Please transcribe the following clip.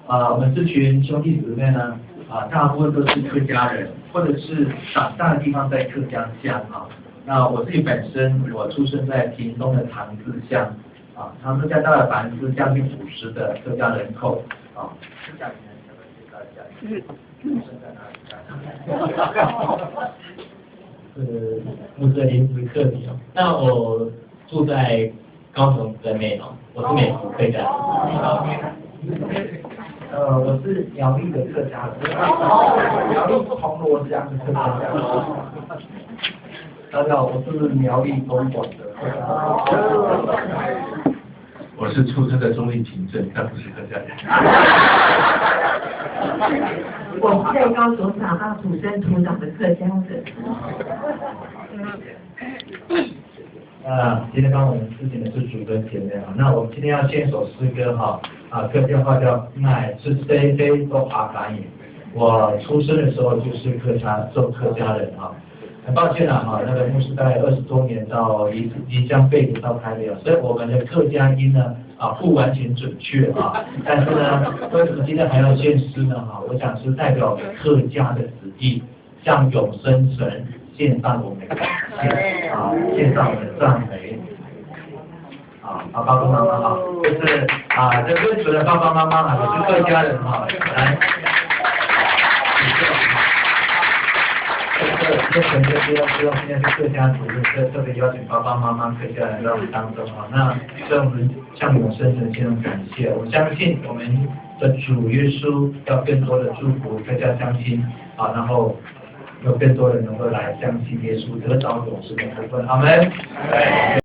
我们这群兄弟姊妹呢，大部分都是客家人，或者是长大的地方在客家乡啊。那我自己本身，我出生在屏东的塘子乡塘子乡大概将近50%的客家人口啊。客家人要不要介绍一下？出生在哪里？我是林子克里哦。那我住在高雄的美浓，我是美福客家人。我是苗栗的客家人，苗栗铜锣乡的客家人。大家好，我是苗栗东莞的客家人。我是出生在中立平镇，但不是客家人。我是在高雄长大土生土长的客家人。今天帮我们致敬的是主跟姐妹啊。那我们今天要献一首诗歌客家话叫“爱是非非都阿感应”。我出生的时候就是客家人很抱歉那个牧师大概20多年到离乡背景到台北所以我们的客家音呢不完全准确但是呢，为什么今天还要献诗呢我想是代表客家的子弟向永生神献上我们的感谢献上我们的赞美爸爸妈妈就是这温主的爸爸妈妈也是客家人来。这个希望今天是客家族特别邀请爸爸妈妈客家人到我们当中那所以我们向永生神献上感谢。我相信我们的主耶稣要更多的祝福客家乡亲然后有更多人能够来相信耶稣，得着永生的部分。阿们。